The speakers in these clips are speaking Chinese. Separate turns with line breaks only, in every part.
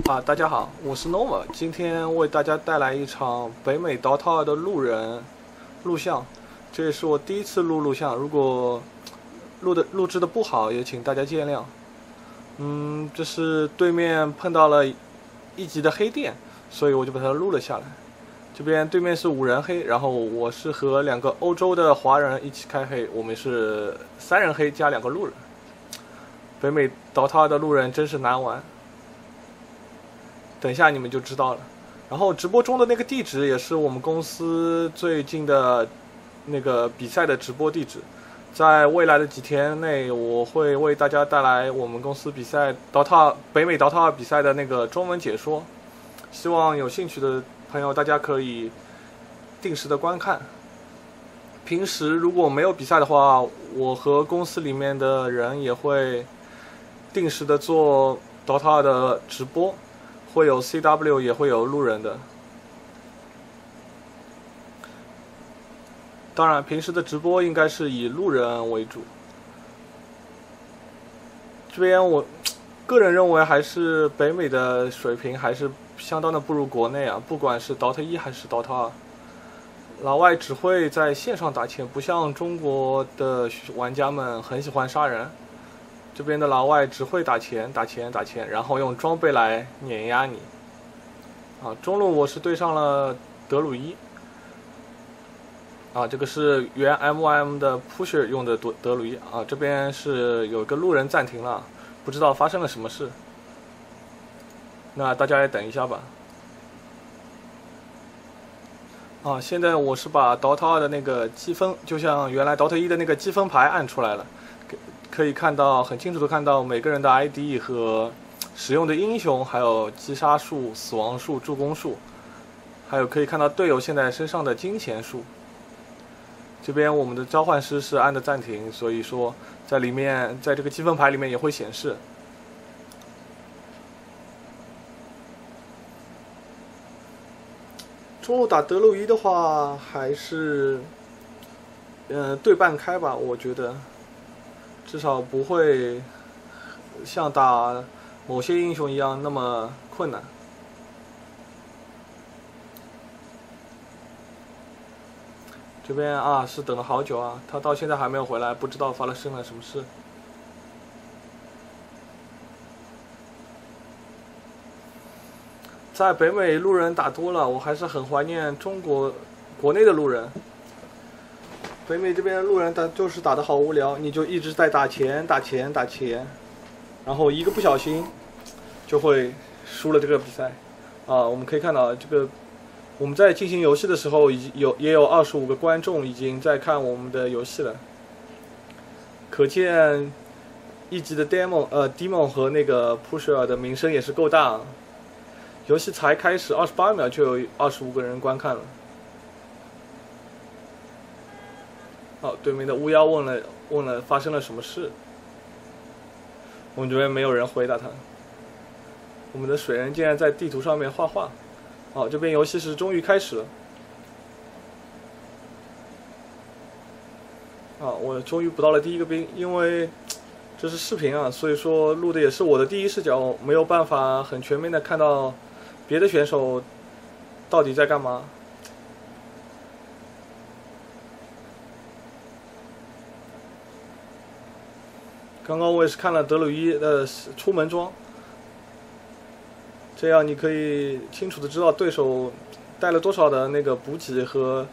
大家好，我是 Nova，今天为大家带来一场北美 DOTA 2的路人录像，这也是我第一次录像，如果录制的不好，也请大家见谅。这是对面碰到了一级的黑店，所以我就把它录了下来。这边对面是5人黑，然后我是和2个欧洲的华人一起开黑，我们是3人黑加2个路人。北美 DOTA 2的路人真是难玩。等一下你们就知道了。然后直播中的那个地址也是我们公司最近的那个比赛的直播地址。在未来的几天内，我会为大家带来我们公司比赛北美 DOTA 2比赛的那个中文解说。希望有兴趣的朋友大家可以定时的观看。平时如果没有比赛的话，我和公司里面的人也会定时的做 DOTA 2的直播。会有 CW， 也会有路人的。当然，平时的直播应该是以路人为主。这边我个人认为，还是北美的水平还是相当的不如国内啊，不管是 DOTA 1还是 DOTA 2。老外只会在线上打钱，不像中国的玩家们很喜欢杀人。这边的老外只会打钱，然后用装备来碾压你。中路我是对上了德鲁伊。这个是原 MYM 的 Pusher 用的德鲁伊。这边是有个路人暂停了，不知道发生了什么事。那大家也等一下吧。现在我是把 DOTA 2的那个积分，就像原来 DOTA 1的那个积分牌按出来了。可以看到很清楚的看到每个人的 ID 和使用的英雄，还有击杀数、死亡数、助攻数，还有可以看到队友现在身上的金钱数。这边我们的召唤师是按的暂停，所以说在里面，在这个积分牌里面也会显示。中路打德鲁伊的话，还是对半开吧，我觉得。至少不会像打某些英雄一样那么困难。这边是等了好久啊，他到现在还没有回来，不知道发生了什么事。在北美路人打多了，我还是很怀念中国国内的路人。北美这边的路人就是打得好无聊，你就一直在打钱，然后一个不小心就会输了这个比赛。我们可以看到这个我们在进行游戏的时候，也有25个观众已经在看我们的游戏了，可见一级的 Demon 和那个 Pusher 的名声也是够大。游戏才开始28秒就有25个人观看了。对面的巫妖问了发生了什么事，我们这边没有人回答他。我们的水人竟然在地图上面画画。这边游戏是终于开始了。我终于补到了第1个兵，因为这是视频所以说录的也是我的第一视角，没有办法很全面的看到别的选手到底在干嘛。刚刚我也是看了德鲁伊的出门装，这样你可以清楚的知道对手带了多少的那个补给和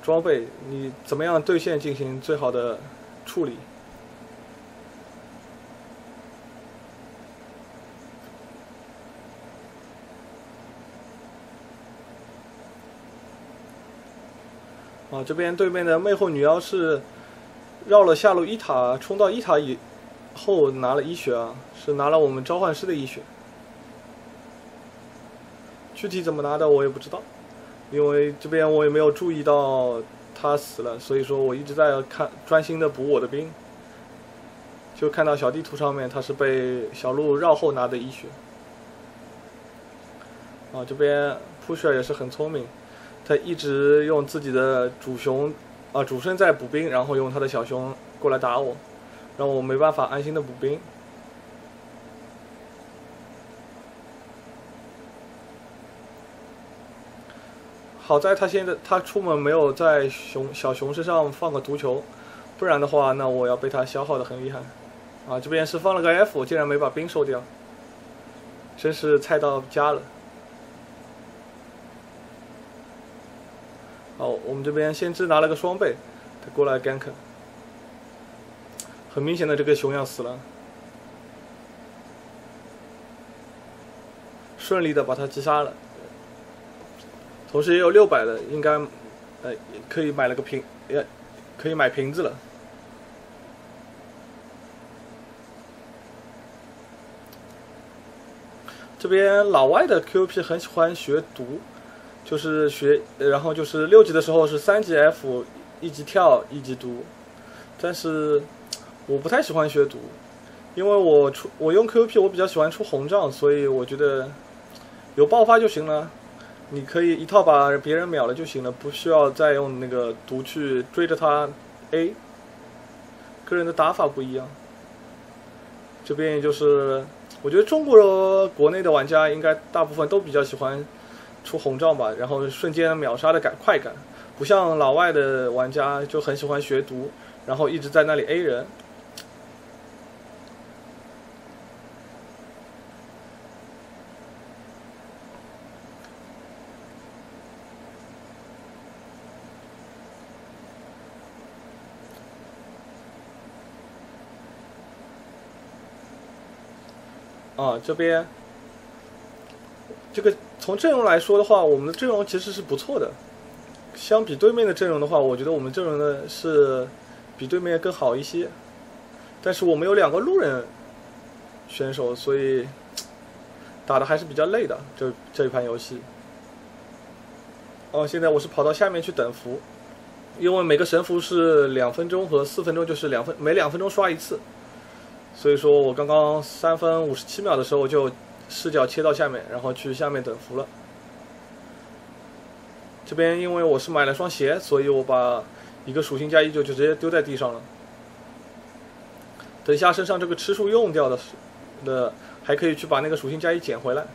装备，你怎么样对线进行最好的处理。这边对面的魅惑女妖是绕了下路1塔，冲到1塔以后拿了1血是拿了我们召唤师的1血。具体怎么拿的我也不知道，因为这边我也没有注意到他死了，所以说我一直在专心的补我的兵。就看到小地图上面他是被小鹿绕后拿的1血。这边 Pusher 也是很聪明，他一直用自己的主身在补兵，然后用他的小熊过来打我，让我没办法安心的补兵。好在他出门没有在小熊身上放个毒球，不然的话，那我要被他消耗的很厉害。啊，这边是放了个 F， 竟然没把兵收掉，真是菜到家了。好，我们这边先知拿了个双倍，他过来 gank， 很明显的这个熊要死了，顺利的把他击杀了，同时也有600的，应该可以买了个可以买瓶子了。这边老外的 QP 很喜欢学毒，就是然后就是6级的时候是3级 F， 1级跳1级毒，但是我不太喜欢学毒，因为我用 QP 我比较喜欢出红杖，所以我觉得有爆发就行了，你可以一套把别人秒了就行了，不需要再用那个毒去追着他 A。个人的打法不一样，这边也就是我觉得国内的玩家应该大部分都比较喜欢出红杖吧，然后瞬间秒杀的快感，不像老外的玩家就很喜欢学毒，然后一直在那里 A 人。啊，这边这个从阵容来说的话，我们的阵容其实是不错的。相比对面的阵容的话，我觉得我们阵容呢是比对面更好一些。但是我们有2个路人选手，所以打的还是比较累的。这一盘游戏。哦，现在我是跑到下面去等符，因为每个神符是2分钟和4分钟，就是每2分钟刷一次。所以说我刚刚3分57秒的时候就视角切到下面，然后去下面等符了。这边因为我是买了双鞋，所以我把一个属性加1就直接丢在地上了。等一下身上这个吃数用掉的，还可以去把那个属性加1捡回来。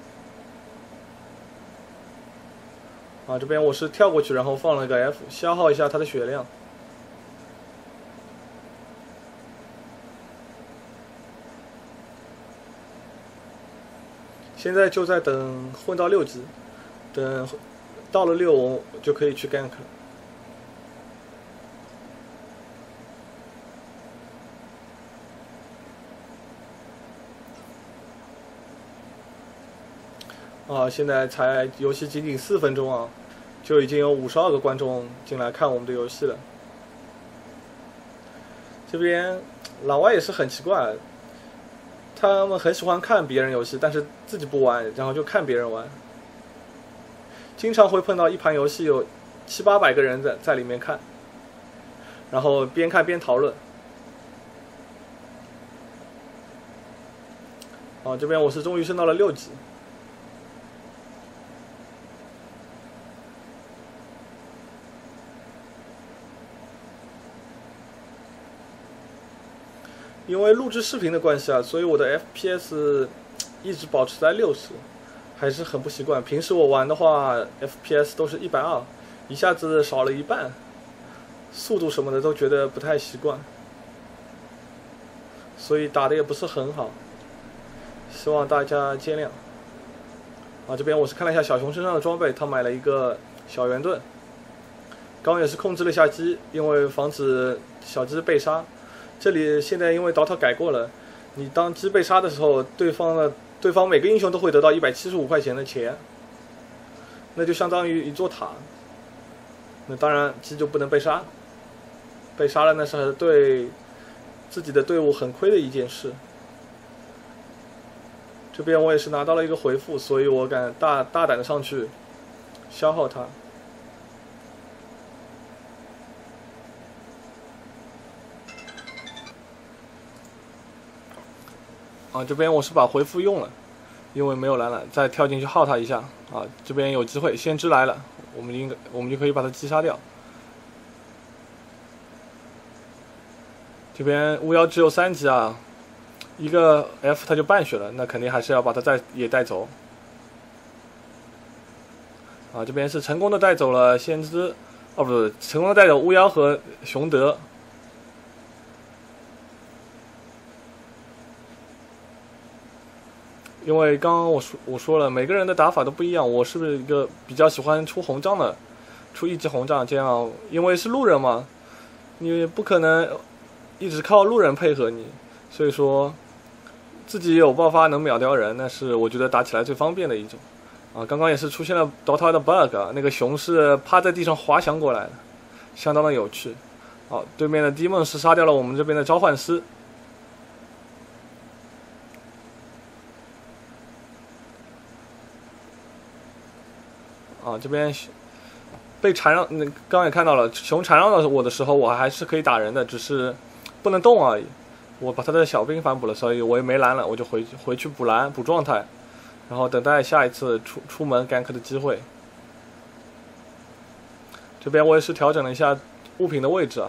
啊，这边我是跳过去，然后放了个 F， 消耗一下他的血量。现在就在等混到6级，等到了6我就可以去 gank 了。啊，现在才游戏仅仅4分钟啊，就已经有52个观众进来看我们的游戏了。这边老外也是很奇怪。他们很喜欢看别人游戏，但是自己不玩，然后就看别人玩。经常会碰到一盘游戏有700-800个人在里面看，然后边看边讨论。哦，这边我是终于升到了6级。因为录制视频的关系啊，所以我的 FPS 一直保持在60，还是很不习惯。平时我玩的话 ，FPS 都是120，一下子少了一半，速度什么的都觉得不太习惯，所以打的也不是很好，希望大家见谅。啊，这边我是看了一下小熊身上的装备，他买了一个小圆盾，刚也是控制了一下鸡，因为防止小鸡被杀。这里现在因为 DOTA 改过了，你当鸡被杀的时候，对方每个英雄都会得到175块钱的钱，那就相当于一座塔。那当然鸡就不能被杀，被杀了那是对自己的队伍很亏的一件事。这边我也是拿到了一个回复，所以我敢大胆的上去消耗它。啊，这边我是把回复用了，因为没有蓝蓝，再跳进去耗他一下。啊，这边有机会，先知来了，我们就可以把他击杀掉。这边巫妖只有3级啊，一个 F 他就半血了，那肯定还是要把他也带走。啊，这边是成功的带走了先知，哦不是，成功的带走巫妖和熊德。因为刚刚我说了，每个人的打法都不一样，我是一个比较喜欢出红杖的，出一级红杖，这样因为是路人嘛，你不可能一直靠路人配合你，所以说自己有爆发能秒掉人，那是我觉得打起来最方便的一种。啊，刚刚也是出现了 DOTA 的 bug， 那个熊是趴在地上滑翔过来的，相当的有趣。好，对面的 Demon 是杀掉了我们这边的召唤师。啊，这边被缠绕，刚刚也看到了，熊缠绕到我的时候，我还是可以打人的，只是不能动而已。我把他的小兵反补了，所以我也没蓝了，我就回去补蓝补状态。然后等待下一次出门 gank 的机会。这边我也是调整了一下物品的位置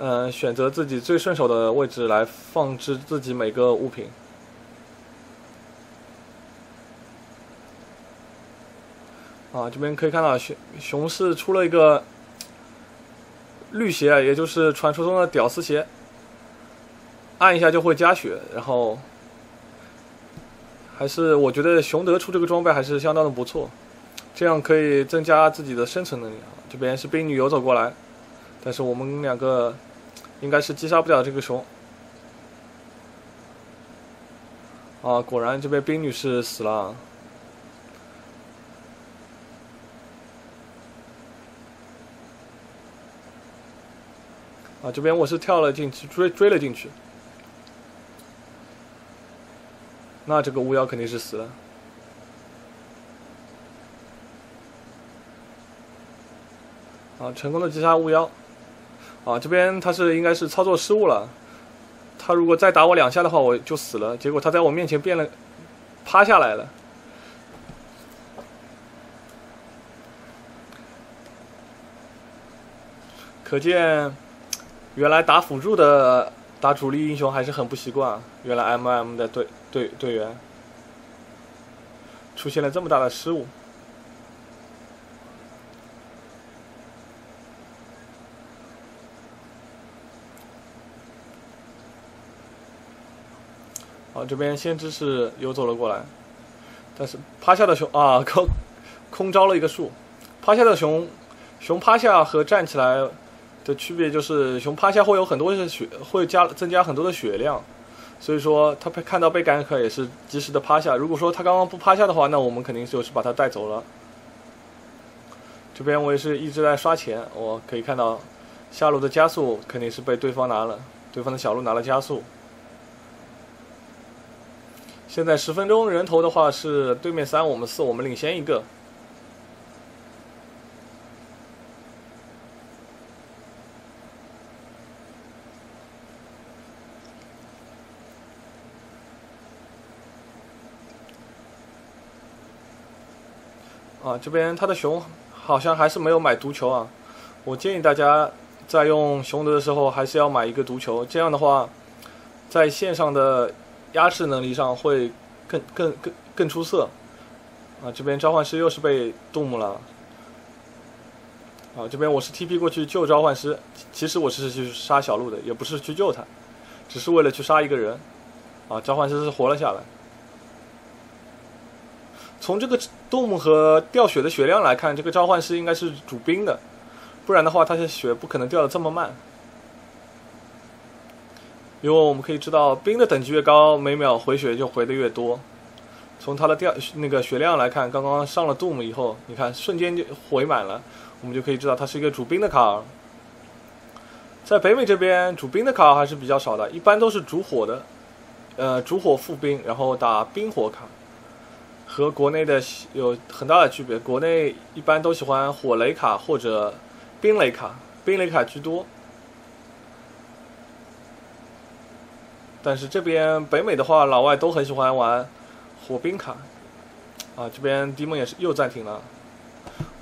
啊，选择自己最顺手的位置来放置自己每个物品。啊，这边可以看到熊市出了一个绿鞋，也就是传说中的屌丝鞋，按一下就会加血，然后。还是我觉得熊德出这个装备还是相当的不错，这样可以增加自己的生存能力啊。这边是冰女游走过来，但是我们两个应该是击杀不了这个熊。啊，果然这边冰女是死了。啊，这边我是跳了进去，追了进去。那这个巫妖肯定是死了。啊，成功的击杀巫妖。啊，这边他应该是操作失误了。他如果再打我2下的话，我就死了。结果他在我面前趴下来了。可见，原来打辅助的打主力英雄还是很不习惯。原来 MM 的队员出现了这么大的失误。好，这边先知是游走了过来，但是趴下的熊啊，空招了一个树。趴下的熊趴下和站起来的区别就是，熊趴下会有很多的血，会增加很多的血量。所以说他看到被gank也是及时的趴下。如果说他刚刚不趴下的话，那我们肯定就是把他带走了。这边我也是一直在刷钱，我可以看到下路的加速肯定是被对方拿了，对方的小路拿了加速。现在10分钟人头的话是对面3我们4，我们领先1个。啊，这边他的熊好像还是没有买毒球啊。我建议大家在用熊德的时候还是要买一个毒球，这样的话，在线上的压制能力上会更出色。啊，这边召唤师又是被杜牧了。啊，这边我是 TP 过去救召唤师，其实我是去杀小鹿的，也不是去救他，只是为了去杀一个人。啊，召唤师是活了下来。从这个杜牧和掉血的血量来看，这个召唤师应该是主兵的，不然的话他的血不可能掉的这么慢。因为我们可以知道，兵的等级越高，每秒回血就回的越多。从他的那个血量来看，刚刚上了杜牧以后，你看瞬间就回满了，我们就可以知道他是一个主兵的卡尔。在北美这边，主兵的卡尔还是比较少的，一般都是主火的，主火副兵，然后打冰火卡。和国内的有很大的区别，国内一般都喜欢火雷卡或者冰雷卡，冰雷卡居多。但是这边北美的话，老外都很喜欢玩火冰卡。啊，这边迪蒙也是又暂停了。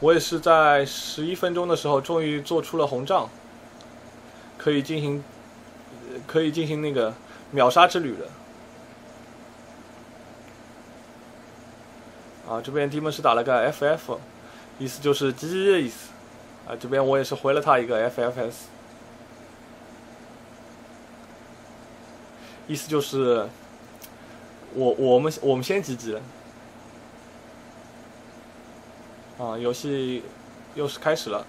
我也是在11分钟的时候，终于做出了红杖，可以进行那个秒杀之旅了。啊，这边迪蒙是打了个 FF，意思就是 GG 的意思。这边我也是回了他一个 FFS， 意思就是我们先 GG 了。游戏又是开始了。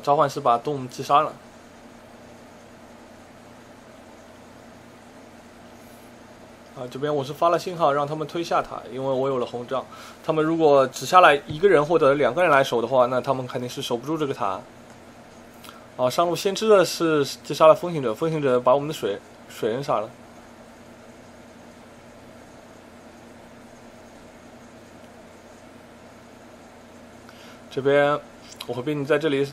召唤师把Doom击杀了。这边我是发了信号让他们推下塔，因为我有了红杖。他们如果只下来一个人或者2个人来守的话，那他们肯定是守不住这个塔。上路先知的是击杀了风行者，风行者把我们的水人杀了。这边我和冰女在这里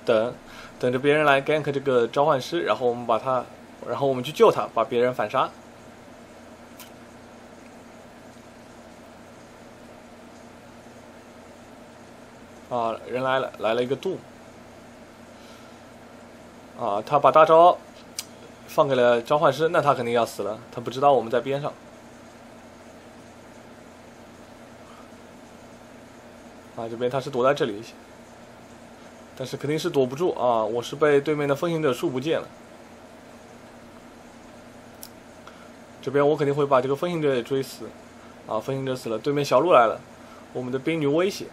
等着别人来 gank 这个召唤师，然后我们去救他，把别人反杀。人来了一个Doom。他把大招放给了召唤师，那他肯定要死了，他不知道我们在边上。这边他是躲在这里，但是肯定是躲不住我是被对面的风行者树不见了。这边我肯定会把这个风行者也追死。风行者死了，对面小鹿来了，我们的冰女威胁。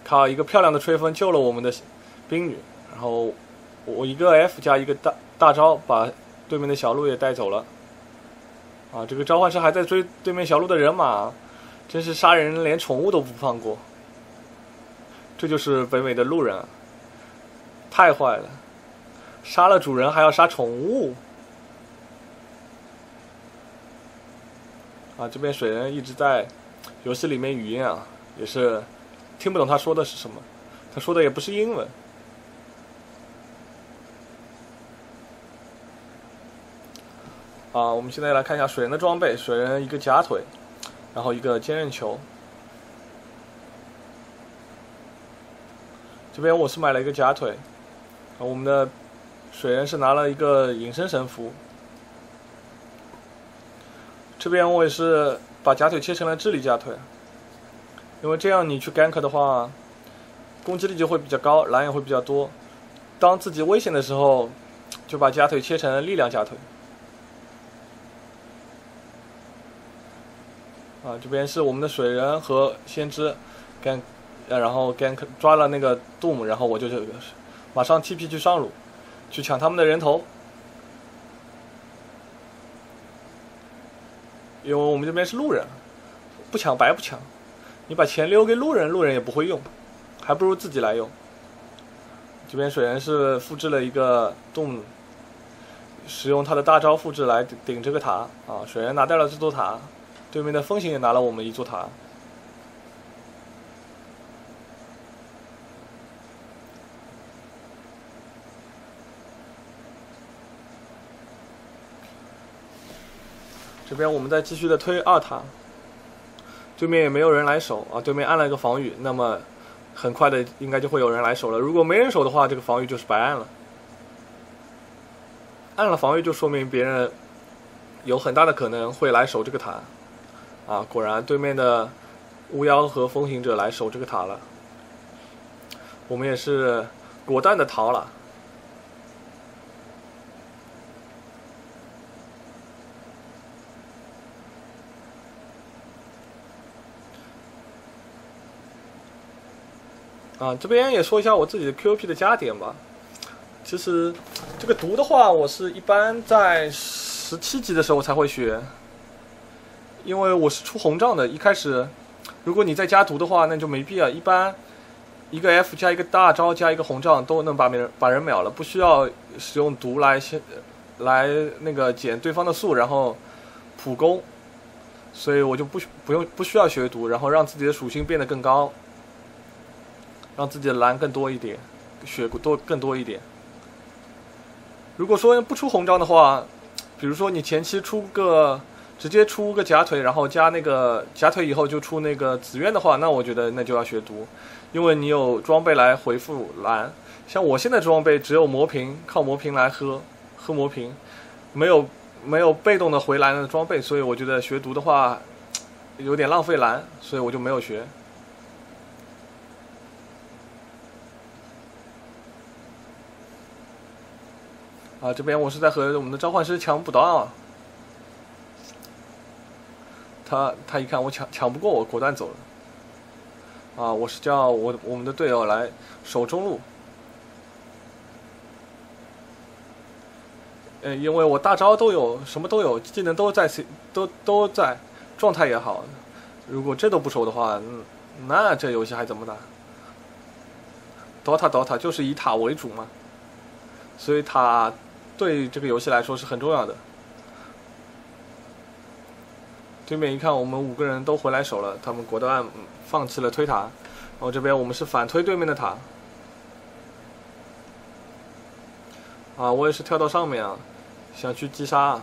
靠一个漂亮的吹风救了我们的冰女，然后我一个 F 加一个大招把对面的小鹿也带走了。这个召唤师还在追对面小鹿的人马，真是杀人连宠物都不放过。这就是北美的路人太坏了，杀了主人还要杀宠物。这边水人一直在游戏里面语音也是听不懂他说的是什么，他说的也不是英文。我们现在来看一下水人的装备，水人一个假腿，然后一个坚韧球。这边我是买了一个假腿，我们的水人是拿了一个隐身神符。这边我也是把假腿切成了智力假腿，因为这样你去 gank 的话，攻击力就会比较高，蓝也会比较多。当自己危险的时候，就把假腿切成力量假腿。这边是我们的水人和先知 gank， 然后 gank 抓了那个 Doom， 然后我就马上 TP 去上路，去抢他们的人头。因为我们这边是路人，不抢白不抢，你把钱留给路人，路人也不会用，还不如自己来用。这边水人是复制了一个Doom，使用他的大招复制来顶这个塔水人拿掉了这座塔，对面的风行也拿了我们一座塔。这边我们在继续的推2塔，对面也没有人来守对面按了一个防御，那么很快的应该就会有人来守了。如果没人守的话，这个防御就是白按了。按了防御就说明别人有很大的可能会来守这个塔果然对面的巫妖和风行者来守这个塔了，我们也是果断的逃了。这边也说一下我自己的 QOP 的加点吧。其实这个毒的话，我是一般在17级的时候才会学，因为我是出红杖的。一开始，如果你再加毒的话，那就没必要。一般一个 F 加一个大招加一个红杖都能把人秒了，不需要使用毒来那个减对方的速，然后普攻。所以我就不需要学毒，然后让自己的属性变得更高。让自己的蓝更多一点，血更多一点。如果说不出红杖的话，比如说你前期直接出个假腿，然后加那个假腿以后就出那个紫苑的话，那我觉得那就要学毒，因为你有装备来回复蓝。像我现在装备只有魔瓶，靠魔瓶来喝魔瓶，没有没有被动的回蓝的装备，所以我觉得学毒的话有点浪费蓝，所以我就没有学。啊，这边我是在和我们的召唤师抢补刀啊，他一看我抢不过我，果断走了。啊，我是叫我们的队友来守中路。因为我大招都有，什么都有，技能都在，都在，状态也好。如果这都不守的话，那这游戏还怎么打？DOTA 就是以塔为主嘛，所以塔对这个游戏来说是很重要的。对面一看我们5个人都回来守了，他们果断放弃了推塔，然后这边我们是反推对面的塔。啊，我也是跳到上面啊，想去击杀。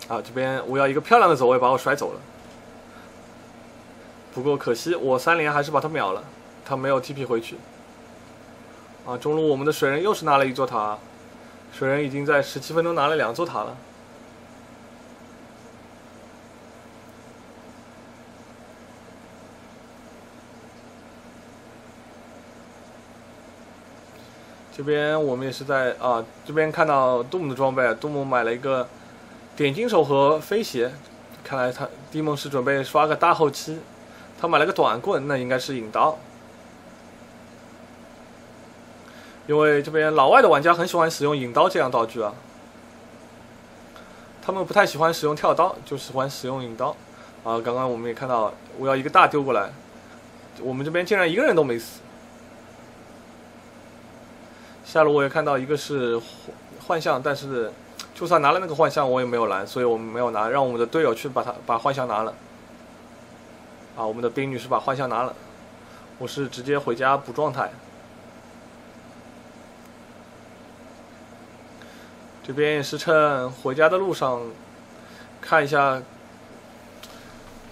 啊，这边我要一个漂亮的走位把我甩走了。不过可惜我3连还是把他秒了，他没有 TP 回去。啊，中路我们的水人又是拿了1座塔，水人已经在17分钟拿了2座塔了。这边我们也是在啊，这边看到杜姆的装备，杜姆买了一个点金手和飞鞋，看来他迪蒙是准备刷个大后期。他买了个短棍，那应该是引刀，因为这边老外的玩家很喜欢使用引刀这样道具啊，他们不太喜欢使用跳刀，就喜欢使用引刀。啊，刚刚我们也看到，我要一个大丢过来，我们这边竟然1个人都没死。下路我也看到一个是幻象，但是就算拿了那个幻象，我也没有蓝，所以我们没有拿，让我们的队友去把幻象拿了。啊，我们的冰女士把幻象拿了，我是直接回家补状态。这边也是趁回家的路上看一下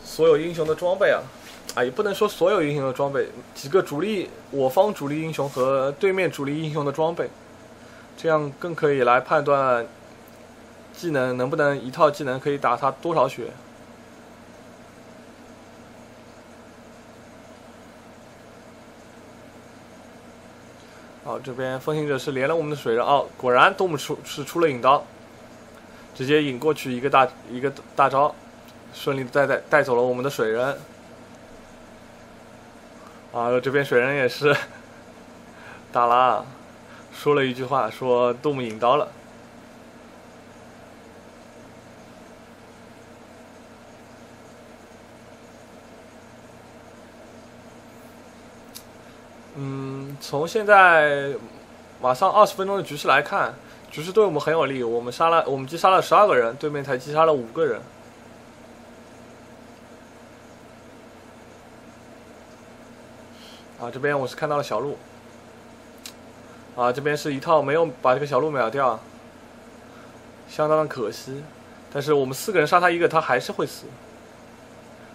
所有英雄的装备啊。啊，也不能说所有英雄的装备，几个我方主力英雄和对面主力英雄的装备，这样更可以来判断技能能不能一套技能可以打他多少血。好，这边风行者是连了我们的水人，哦，果然东姆出了引刀，直接引过去一个大招，顺利带走了我们的水人。啊，这边水人也是打了，说了一句话，说杜牧引刀了。从现在马上20分钟的局势来看，局势对我们很有利，我们击杀了12个人，对面才击杀了5个人。啊，这边我是看到了小鹿。啊，这边是一套没有把这个小鹿秒掉，相当的可惜。但是我们4个人杀他1个，他还是会死，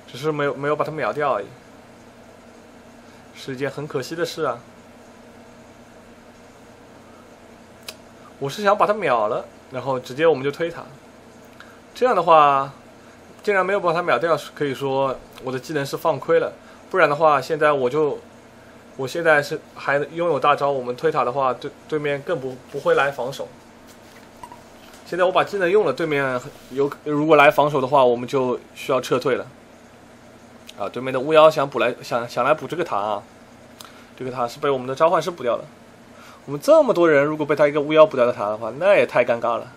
只是没有把他秒掉而已，是一件很可惜的事啊。我是想把他秒了，然后直接我们就推他，这样的话，竟然没有把他秒掉，可以说我的技能是放亏了。不然的话，现在我现在是还拥有大招，我们推塔的话，对面更不会来防守。现在我把技能用了，对面如果来防守的话，我们就需要撤退了。啊，对面的巫妖想来补这个塔啊，这个塔是被我们的召唤师补掉了。我们这么多人，如果被他一个巫妖补掉的塔的话，那也太尴尬了。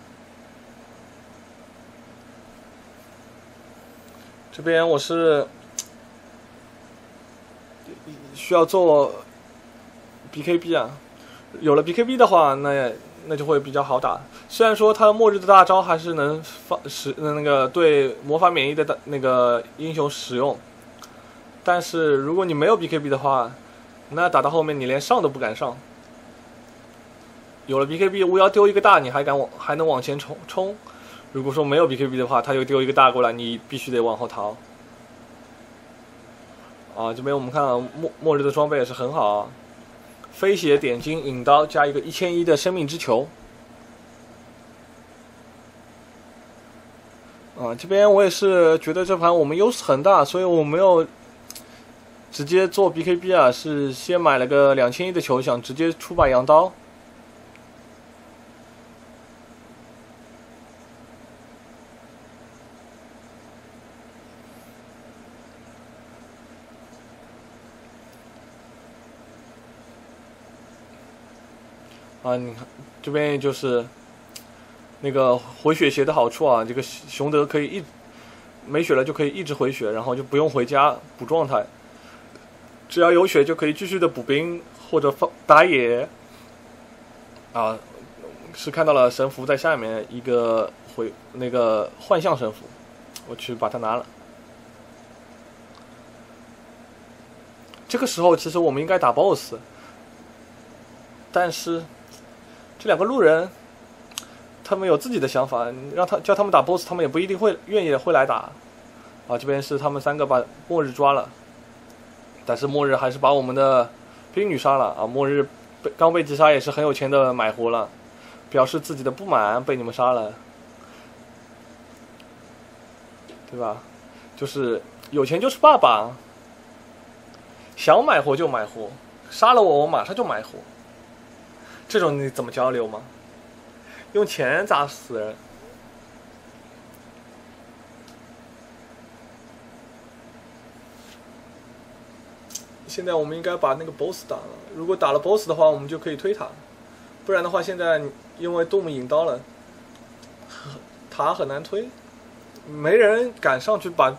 这边我是需要做 BKB 啊，有了 BKB 的话，那就会比较好打。虽然说他末日的大招还是能那个对魔法免疫的那个英雄使用，但是如果你没有 BKB 的话，那打到后面你连上都不敢上。有了 BKB， 巫妖丢一个大，你还能往前冲。如果说没有 BKB 的话，他又丢一个大过来，你必须得往后逃。啊，这边我们看到末日的装备也是很好啊，飞鞋、点金、引刀加一个1100的生命之球。这边我也是觉得这盘我们优势很大，所以我没有直接做 BKB 啊，是先买了个2100的球，想直接出把羊刀。你看这边就是那个回血鞋的好处啊，这个熊德可以没血了就可以一直回血，然后就不用回家补状态，只要有血就可以继续的补兵或者打野。是看到了神符在下面一个那个幻象神符，我去把它拿了。这个时候其实我们应该打 BOSS， 但是这两个路人，他们有自己的想法，叫他们打 BOSS， 他们也不一定愿意来打。这边是他们3个把末日抓了，但是末日还是把我们的兵女杀了。末日刚被击杀也是很有钱的买活了，表示自己的不满被你们杀了，对吧？就是有钱就是爸爸，想买活就买活，杀了我马上就买活。这种你怎么交流吗？用钱砸死人。现在我们应该把那个 BOSS 打了，如果打了 BOSS 的话，我们就可以推塔，不然的话，现在因为Doom引刀了，塔很难推，没人敢上去把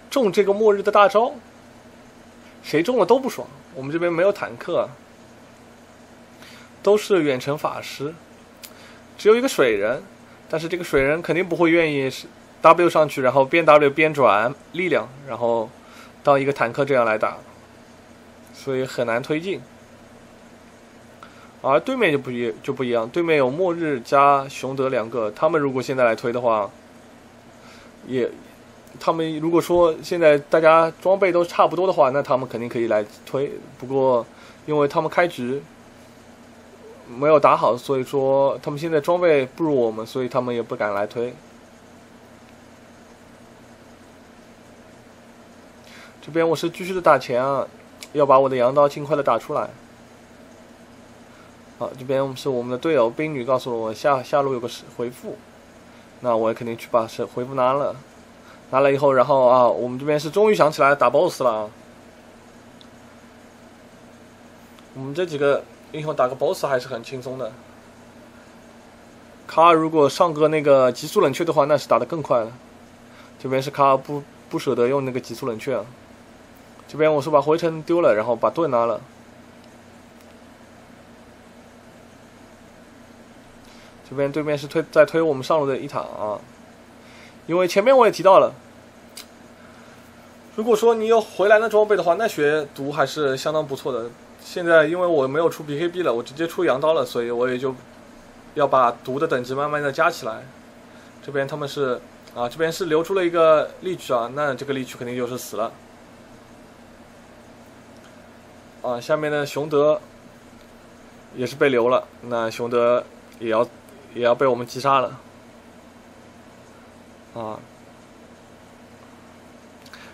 中这个末日的大招，谁中了都不爽。我们这边没有坦克，都是远程法师，只有一个水人，但是这个水人肯定不会愿意W 上去，然后边 W 边转力量，然后当一个坦克这样来打，所以很难推进。而对面就不一样，对面有末日加熊德2个，他们如果现在来推的话，他们如果说现在大家装备都差不多的话，那他们肯定可以来推。不过因为他们开局没有打好，所以说他们现在装备不如我们，所以他们也不敢来推。这边我是继续的打钱啊，要把我的羊刀尽快的打出来。这边是我们的队友兵女告诉了我下路有个回复，那我也肯定去把回复拿了。拿了以后，然后我们这边是终于想起来打 BOSS 了。我们这几个英雄打个 BOSS 还是很轻松的。卡尔如果上个那个极速冷却的话，那是打得更快了。这边是卡尔不舍得用那个极速冷却。这边我是把回城丢了，然后把盾拿了。这边对面是在推我们上路的一塔啊，因为前面我也提到了，如果说你有回蓝的装备的话，那血毒还是相当不错的。现在因为我没有出 BKB 了，我直接出羊刀了，所以我也就要把毒的等级慢慢的加起来。这边他们是这边是留出了一个利曲那这个利曲肯定就是死了。下面的熊德也是被留了，那熊德也要被我们击杀了。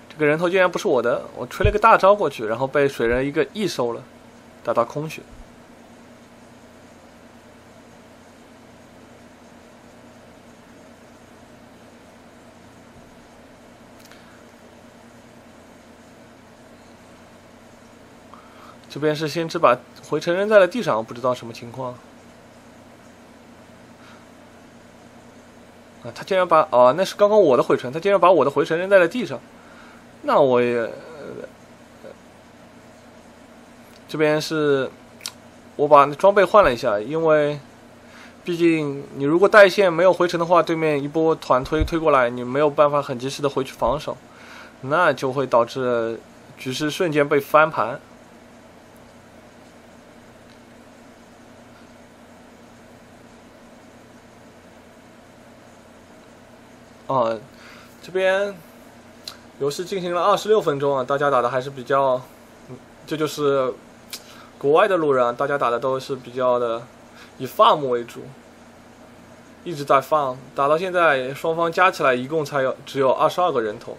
这个人头竟然不是我的，我吹了个大招过去，然后被水人一个 E 收了，打到空血。这边是先知把回城扔在了地上，不知道什么情况。他竟然把那是刚刚我的回城，他竟然把我的回城扔在了地上，那我也这边是我把装备换了一下，因为毕竟你如果带线没有回城的话，对面一波团推过来，你没有办法很及时的回去防守，那就会导致局势瞬间被翻盘。这边游戏进行了26分钟大家打的还是比较，这就是国外的路人大家打的都是比较的以farm为主。一直在放，打到现在双方加起来一共只有22个人头。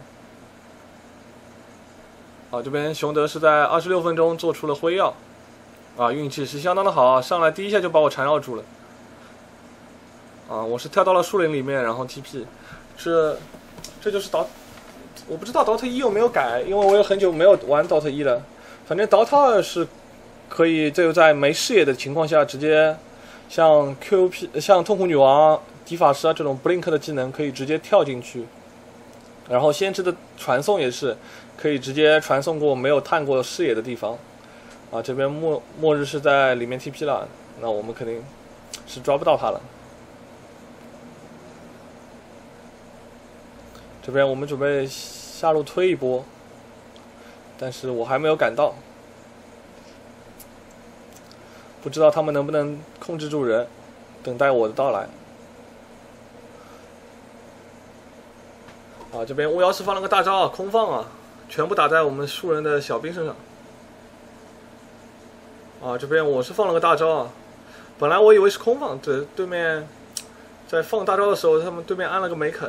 这边熊德是在26分钟做出了辉耀，运气是相当的好，上来第一下就把我缠绕住了。我是跳到了树林里面，然后 TP， 这就是我不知道 DOTA 1有没有改，因为我有很久没有玩 DOTA 1了。反正 DOTA 2是可以就在没视野的情况下，直接像 QP、像痛苦女王、迪法师这种 Blink 的技能可以直接跳进去，然后先知的传送也是可以直接传送过没有探过视野的地方。这边末日是在里面 TP 了，那我们肯定是抓不到他了。这边我们准备下路推一波，但是我还没有赶到，不知道他们能不能控制住人，等待我的到来。这边巫妖是放了个大招空放全部打在我们树人的小兵身上。这边我是放了个大招本来我以为是空放，对面在放大招的时候，他们对面安了个梅肯。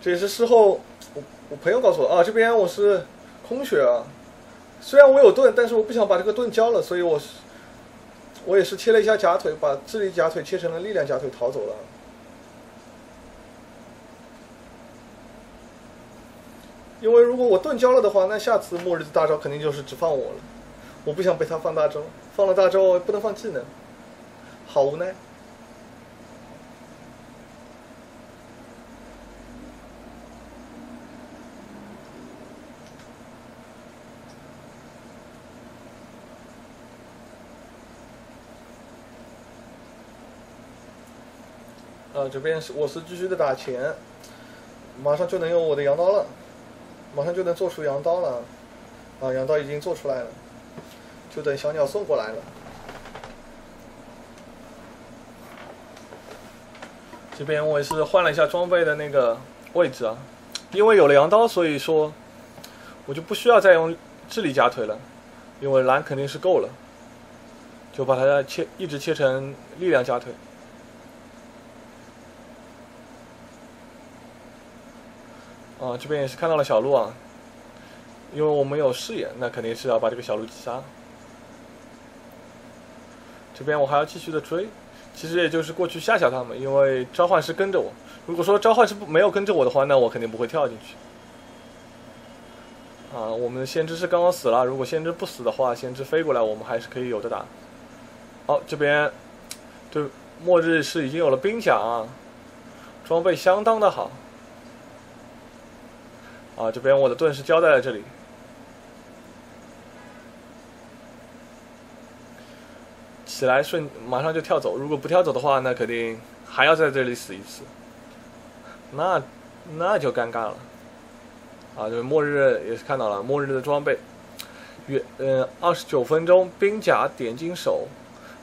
这也是事后我朋友告诉我这边我是空血虽然我有盾，但是我不想把这个盾交了，所以我也是切了一下假腿，把智力假腿切成了力量假腿逃走了。因为如果我盾交了的话，那下次末日的大招肯定就是只放我了，我不想被他放大招，放了大招不能放技能，好无奈。这边我是继续的打钱，马上就能用我的羊刀了，马上就能做出羊刀了。羊刀已经做出来了，就等小鸟送过来了。这边我也是换了一下装备的那个位置因为有了羊刀，所以说我就不需要再用智力假腿了，因为蓝肯定是够了，就把它一直切成力量假腿。这边也是看到了小鹿因为我们有视野，那肯定是要把这个小鹿击杀。这边我还要继续的追，其实也就是过去吓吓他们，因为召唤师跟着我。如果说召唤师没有跟着我的话，那我肯定不会跳进去。我们的先知是刚刚死了，如果先知不死的话，先知飞过来，我们还是可以有的打。这边对末日是已经有了兵甲装备相当的好。这边我的盾是交代在这里，起来马上就跳走，如果不跳走的话，那肯定还要在这里死一次，那就尴尬了。这边末日也是看到了末日的装备，29分钟兵甲点金手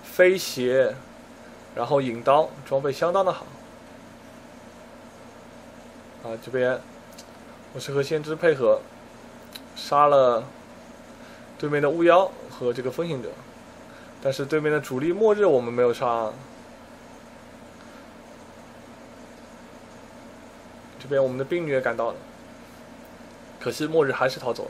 飞鞋，然后引刀，装备相当的好。这边我是和先知配合，杀了对面的巫妖和这个风行者，但是对面的主力末日我们没有杀。这边我们的兵女也赶到了，可惜末日还是逃走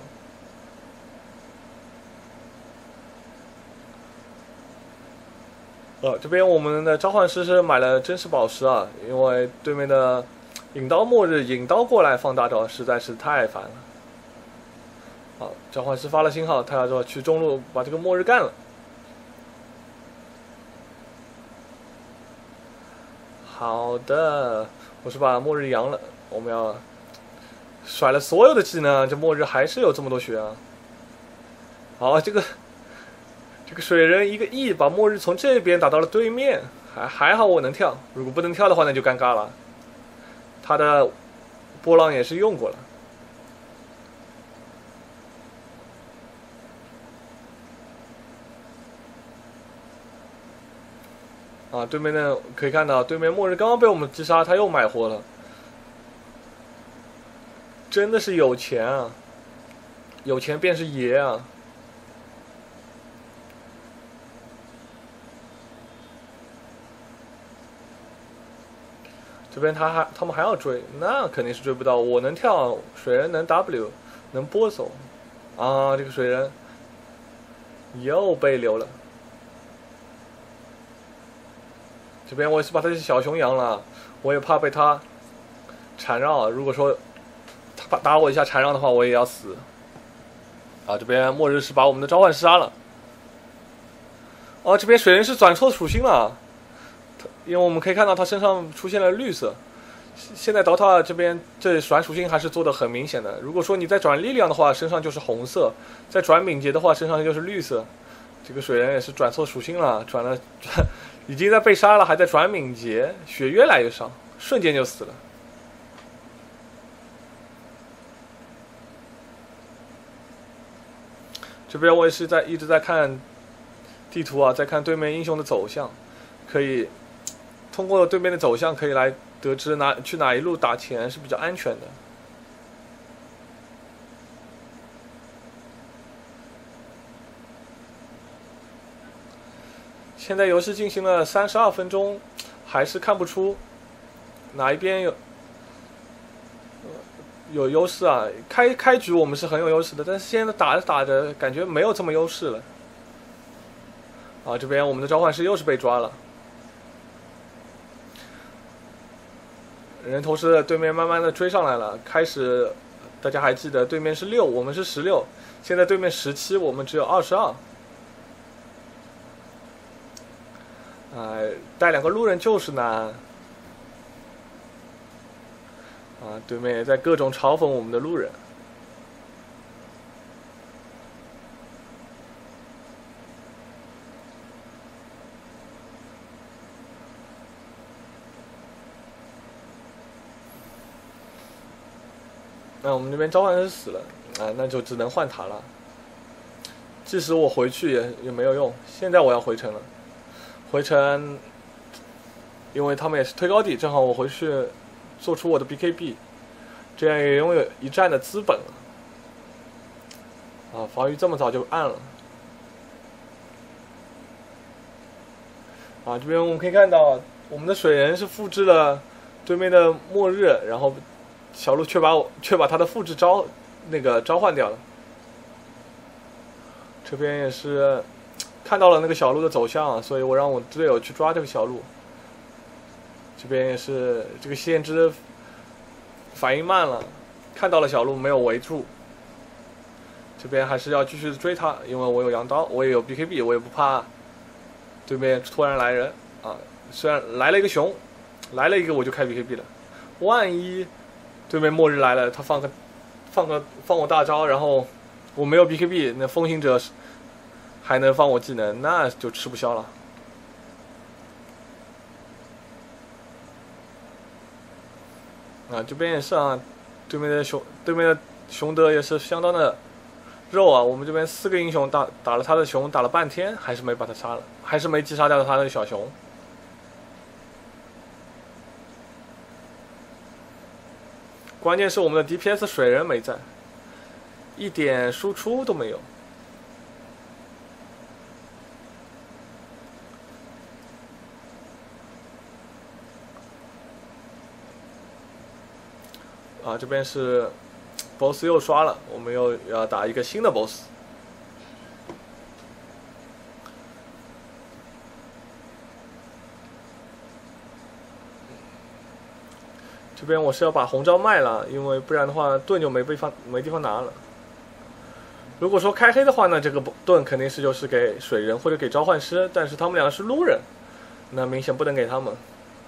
了。这边我们的召唤师是买了真实宝石因为对面的引刀末日引刀过来放大招实在是太烦了。召唤师发了信号，他要说去中路把这个末日干了。好的，我是把末日扬了，我们要甩了所有的技能，这末日还是有这么多血这个水人一个 E 把末日从这边打到了对面，还好我能跳，如果不能跳的话那就尴尬了。他的波浪也是用过了。对面的可以看到，对面末日刚刚被我们击杀，他又买货了，真的是有钱有钱便是爷这边他们还要追，那肯定是追不到。我能跳，水人能 W，能波走，啊，这个水人又被留了。这边我也是把他的小熊养了，我也怕被他缠绕。如果说他打我一下缠绕的话，我也要死。啊，这边末日是把我们的召唤师杀了。哦，这边水人是转错属性了，因为我们可以看到他身上出现了绿色。现在 DOTA 这边这转属性还是做的很明显的。如果说你在转力量的话，身上就是红色；在转敏捷的话，身上就是绿色。这个水人也是转错属性了，已经在被杀了，还在转敏捷，血越来越少，瞬间就死了。这边我也是一直在看地图啊，在看对面英雄的走向，可以通过对面的走向可以来得知去哪一路打钱是比较安全的。现在游戏进行了32分钟，还是看不出哪一边有优势啊。开局我们是很有优势的，但是现在打着打着感觉没有这么优势了。啊，这边我们的召唤师又是被抓了。人头师对面慢慢的追上来了，开始大家还记得对面是6，我们是16，现在对面17，我们只有22。带2个路人就是难。啊，对面也在各种嘲讽我们的路人。那我们这边召唤师死了，啊，那就只能换塔了。即使我回去也没有用，现在我要回城了。回城，因为他们也是推高地，正好我回去做出我的 BKB， 这样也拥有一战的资本了。啊，防御这么早就暗了。啊，这边我们可以看到，我们的水人是复制了对面的末日，然后小鹿却把他的复制召唤掉了。这边也是看到了那个小鹿的走向，所以我让我队友去抓这个小鹿。这边也是这个先知反应慢了，看到了小鹿没有围住。这边还是要继续追他，因为我有羊刀，我也有 BKB， 我也不怕对面突然来人啊。虽然来了一个熊，来了一个我就开 BKB 了，万一对面末日来了，他放我大招，然后我没有 BKB， 那风行者还能放我技能，那就吃不消了。啊，这边也是啊，对面的熊德也是相当的肉啊。我们这边4个英雄打了他的熊，打了半天，还是没把他杀了，还是没击杀掉他的小熊。关键是我们的 DPS 水人没在，一点输出都没有。啊，这边是 BOSS 又刷了，我们又要打一个新的 BOSS。这边我是要把红招卖了，因为不然的话盾就没地方拿了。如果说开黑的话呢，这个盾肯定是就是给水人或者给召唤师，但是他们两个是撸人，那明显不能给他们，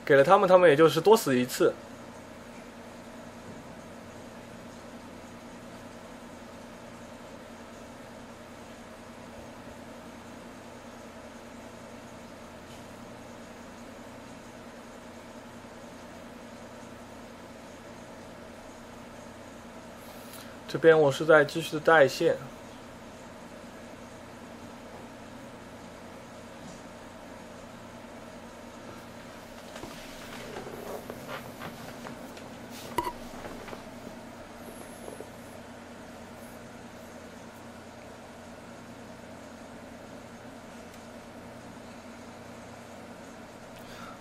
给了他们也就是多死一次。这边我是在继续的带线。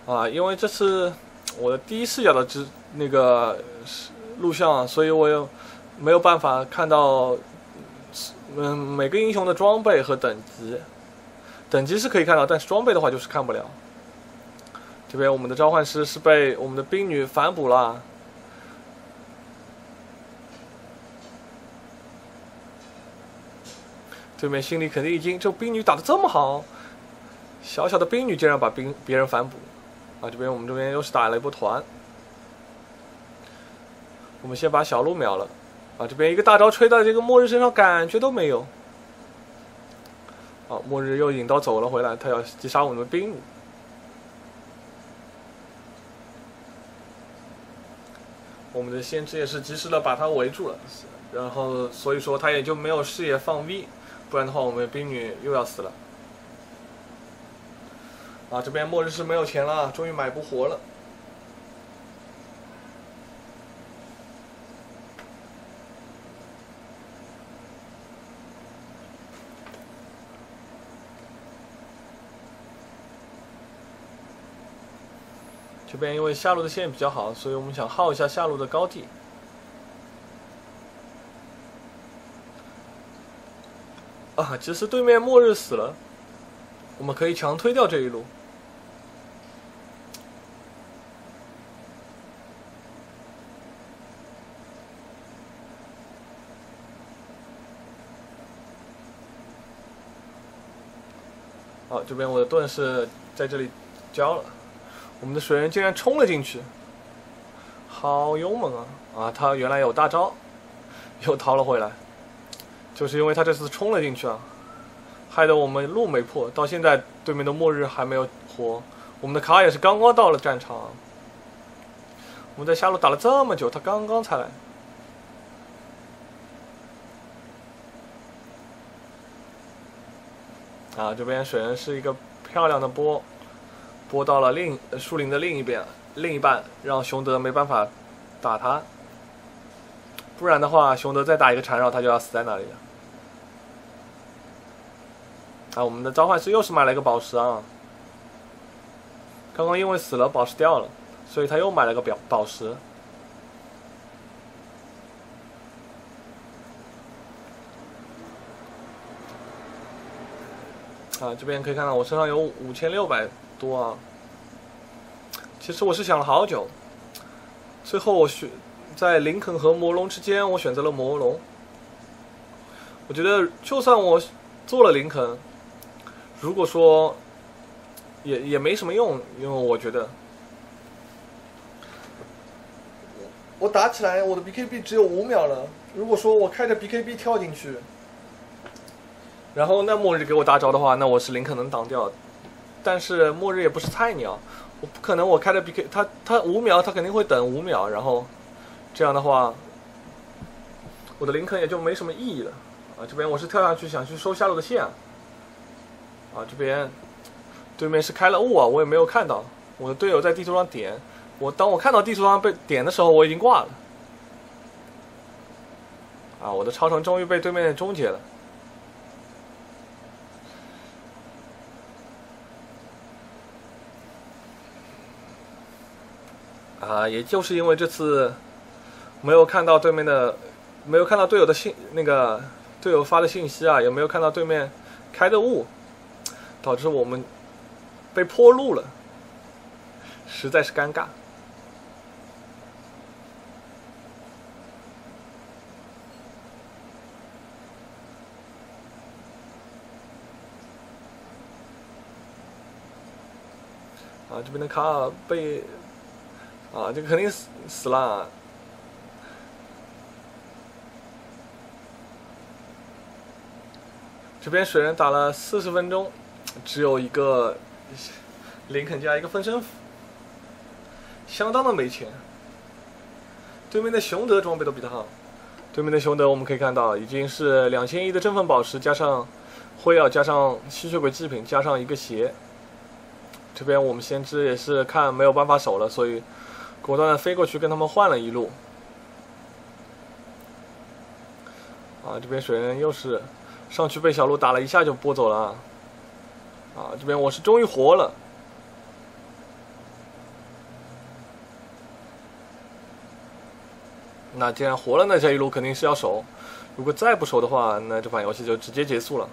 啊，因为这次我的第一视角的那个录像，所以我又没有办法看到每个英雄的装备和等级。等级是可以看到，但是装备的话就是看不了。这边我们的召唤师是被我们的兵女反捕了。对面心里肯定一惊，这兵女打得这么好，小小的兵女竟然把别人反捕。这边我们这边又是打了一波团。我们先把小鹿秒了。这边一个大招吹到这个末日身上，感觉都没有。末日又引刀走了回来，他要击杀我们的兵女。我们的先知也是及时的把他围住了，然后所以说他也就没有视野放 V， 不然的话我们兵女又要死了。这边末日是没有钱了，终于买不活了。这边因为下路的线比较好，所以我们想耗一下下路的高地。其实对面末日死了，我们可以强推掉这一路。这边我的盾是在这里交了。我们的水人竟然冲了进去，好勇猛啊！他原来有大招，又逃了回来，就是因为他这次冲了进去害得我们路没破，到现在对面的末日还没有活。我们的卡也是刚刚到了战场，我们在下路打了这么久，他刚刚才来。这边水人是一个漂亮的波到了树林的另一半，让熊德没办法打他。不然的话，熊德再打一个缠绕，他就要死在那里了。我们的召唤师又是买了一个宝石刚刚因为死了，宝石掉了，所以他又买了个宝石。这边可以看到我身上有5600多其实我是想了好久，最后我在林肯和魔龙之间，我选择了魔龙。我觉得就算我做了林肯，如果说也没什么用，因为我觉得我打起来我的 BKB 只有5秒了。如果说我开着 BKB 跳进去，然后那末日给我大招的话，那我是林肯能挡掉。但是末日也不是菜鸟，我不可能我开着 BK 他5秒，他肯定会等5秒，然后这样的话，我的林肯也就没什么意义了。这边我是跳下去想去收下路的线这边对面是开了雾我也没有看到，我的队友在地图上点，当我看到地图上被点的时候，我已经挂了。我的超程终于被对面终结了。也就是因为这次没有看到队友的队友发的信息也没有看到对面开的雾，导致我们被破路了，实在是尴尬。这边的卡尔被这个肯定死了。这边水人打了40分钟，只有一个林肯加一个分身符，相当的没钱。对面的熊德装备都比他好。对面的熊德我们可以看到已经是2100的振奋宝石，加上辉耀，加上吸血鬼祭品，加上一个鞋。这边我们先知也是看没有办法守了，所以果断的飞过去跟他们换了一路。这边水人又是上去被小鹿打了一下就拨走了。这边我是终于活了。那既然活了，那这一路肯定是要守。如果再不守的话，那这款游戏就直接结束了。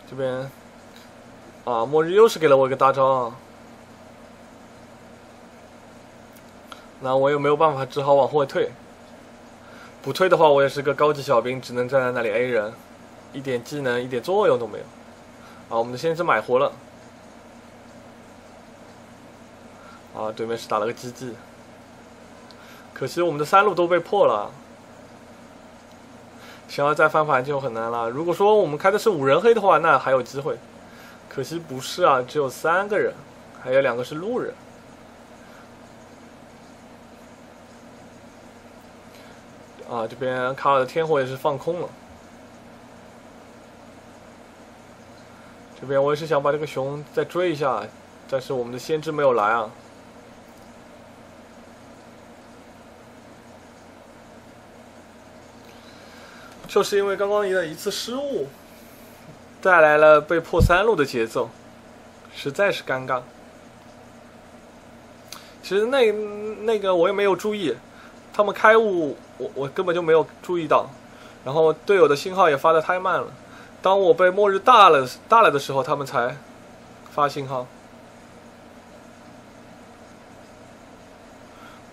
这边啊，末日又是给了我一个大招，那我又没有办法，只好往后退。不退的话，我也是个高级小兵，只能站在那里 A 人，一点技能、一点作用都没有。啊，我们的先知买活了。啊，对面是打了个机技，可惜我们的3路都被破了，想要再翻盘就很难了。如果说我们开的是5人黑的话，那还有机会，可惜不是啊，只有3个人，还有2个是路人。啊，这边卡尔的天火也是放空了。这边我也是想把这个熊再追一下，但是我们的先知没有来啊。就是因为刚刚的一次失误，带来了被破3路的节奏，实在是尴尬。其实那个我也没有注意，他们开雾我根本就没有注意到，然后队友的信号也发得太慢了。当我被末日大了的时候，他们才发信号。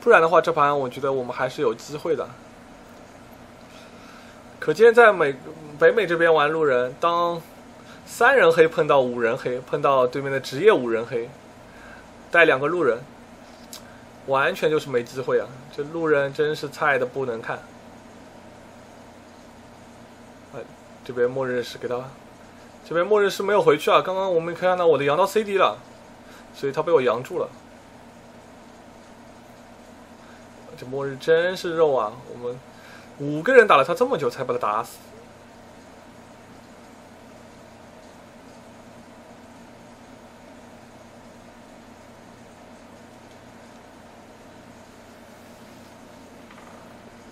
不然的话，这盘我觉得我们还是有机会的。可见在北美这边玩路人，当3人黑碰到5人黑，碰到对面的职业5人黑，带2个路人，完全就是没机会啊！这路人真是菜的不能看。这边末日是给他，这边末日是没有回去啊！刚刚我们可以看到我的羊到 CD 了，所以他被我羊住了。这末日真是肉啊！我们5个人打了他这么久才把他打死。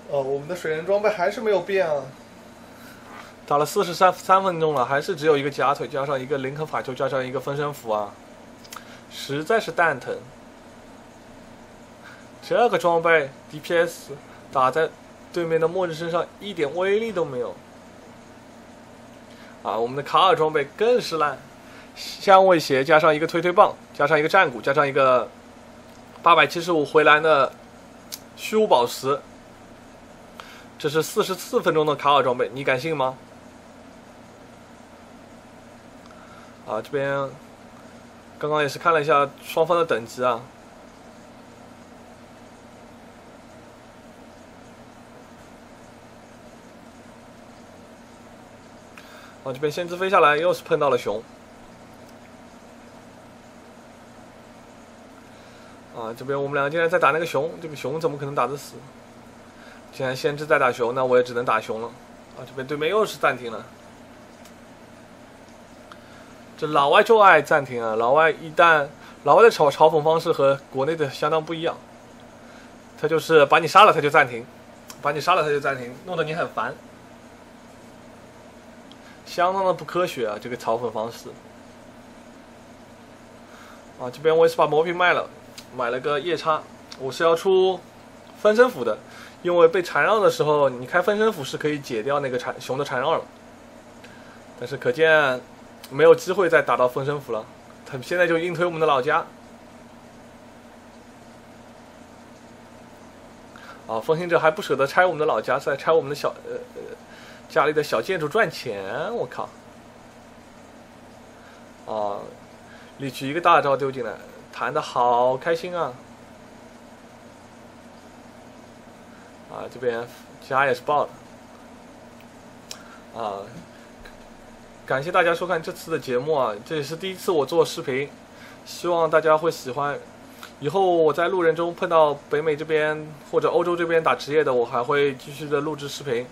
哦，我们的水人装备还是没有变啊！打了43分钟了，还是只有一个假腿，加上一个林肯法球，加上一个分身符啊，实在是蛋疼。这个装备 DPS 打在对面的末日身上一点威力都没有。啊，我们的卡尔装备更是烂，香味鞋加上一个推推棒，加上一个战鼓，加上一个875回蓝的虚无宝石。这是44分钟的卡尔装备，你敢信吗？啊，这边刚刚也是看了一下双方的等级啊。啊，这边先知飞下来，又是碰到了熊。啊，这边我们两个竟然在打那个熊，这个熊怎么可能打得死？既然先知在打熊，那我也只能打熊了。啊，这边对面又是暂停了。这老外就爱暂停啊！老外的嘲讽方式和国内的相当不一样。他就是把你杀了他就暂停，把你杀了他就暂停，弄得你很烦，相当的不科学啊！这个嘲讽方式。啊，这边我也是把魔瓶卖了，买了个夜叉，我是要出分身符的。因为被缠绕的时候，你开分身符是可以解掉那个熊的缠绕了，但是可见没有机会再打到分身符了。他们现在就硬推我们的老家。啊，风行者还不舍得拆我们的老家，在拆我们的家里的小建筑赚钱。我靠！啊，力取一个大招丢进来，弹的好开心啊！啊，这边家也是爆了。啊，感谢大家收看这次的节目啊，这也是第一次我做视频，希望大家会喜欢。以后我在路人中碰到北美这边或者欧洲这边打职业的，我还会继续的录制视频，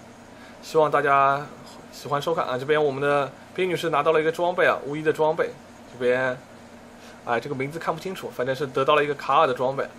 希望大家喜欢收看啊。这边我们的冰女士拿到了一个装备啊，无一的装备。这边，哎，这个名字看不清楚，反正是得到了一个卡尔的装备。